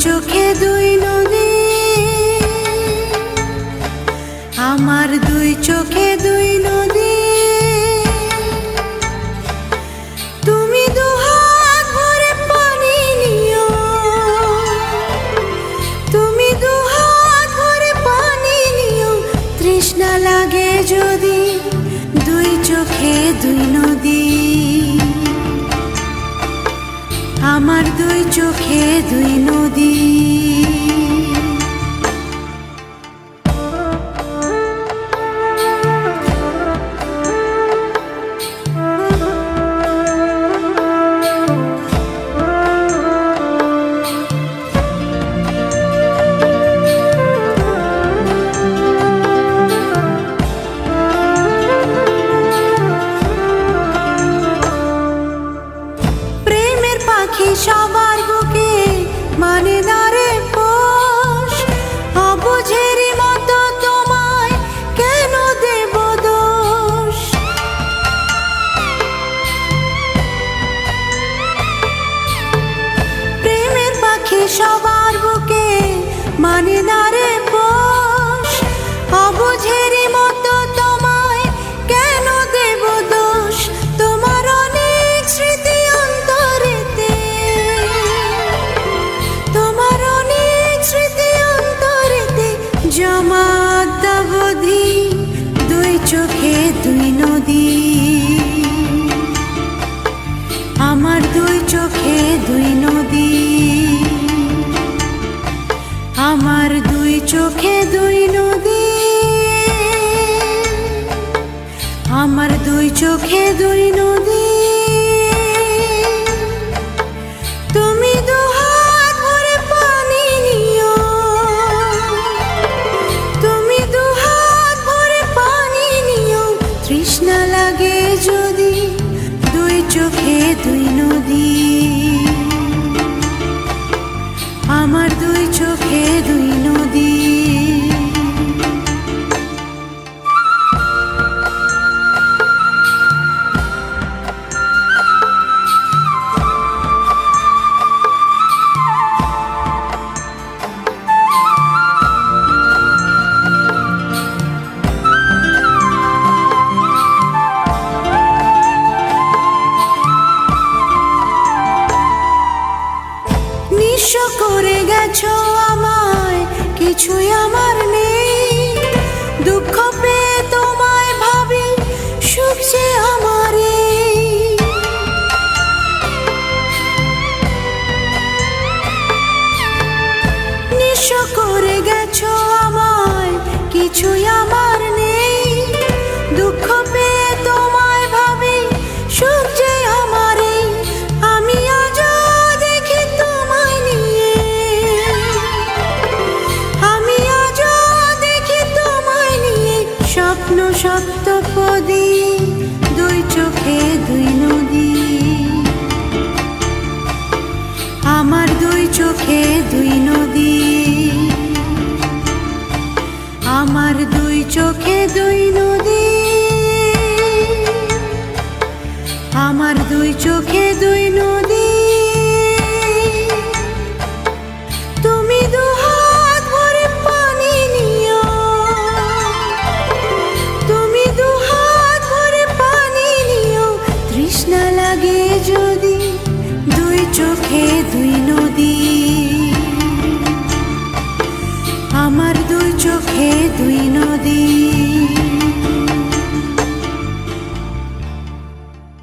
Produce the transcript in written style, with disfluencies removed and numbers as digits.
চোখে দুই নদী, আমার দুই চোখে দুই নদী। তুমি দুহাত ভরে পানি নিও, তুমি দুহাত ভরে পানি নিও। তৃষ্ণা লাগে যদি দুই চোখে দুই নদী, আমার দুই চোখে দুই নদী। সবার বুকে মানে না রে পোষ, অবুঝেরই মতো তোমায় কেন দেব দোষ। প্রেমের পাখি সবার বুকে মানে না রে পোষ, অবুঝেরই মতো তোমায় কেন দেব দোষ। তোমার অনেক স্মৃতি অন্তরেতে, জমাদ্দাবধি দুই চোখে দুই নদী, আমার দুই চোখে দুই নদী, আমার দুই চোখে দুই নদী, আমার দুই চোখে দুই নদী। তুমি দুহাত ভরে পানি নিও, তুমি দুহাত ভরে পানি নিও। তৃষ্ণা লাগে যদি দুই চোখে দুই নদী, আমার দুই চোখে দুই নদী। নিঃস্ব করে গেছো আমায়, কিছুই আমার নেই। দুঃখ পেয়ে তোমায় ভাবি, সুখ যে আমার এই। নিঃস্ব করে গেছো আমায়, কিছুই আমার নেই। দুঃখ পেয়ে তোমায় ভাবি, সুখ যে আমার এই। আমি আজ দেখি তোমায় নিয়ে, আমি আজ দেখি তোমায় নিয়ে। স্বপ্ন সপ্তপদী দুই চোখে দুই নদী, আমার দুই চোখে দুই নদী, আমার দুই চোখে দুই নদী, আমার দুই চোখে দুই নদী। তুমি দুহাত ভরে পানি নিও, তুমি দুহাত ভরে পানি নিও। তৃষ্ণা লাগে যদি দুই চোখে দুই নদী, আমার দুই চোখে দুই নদী।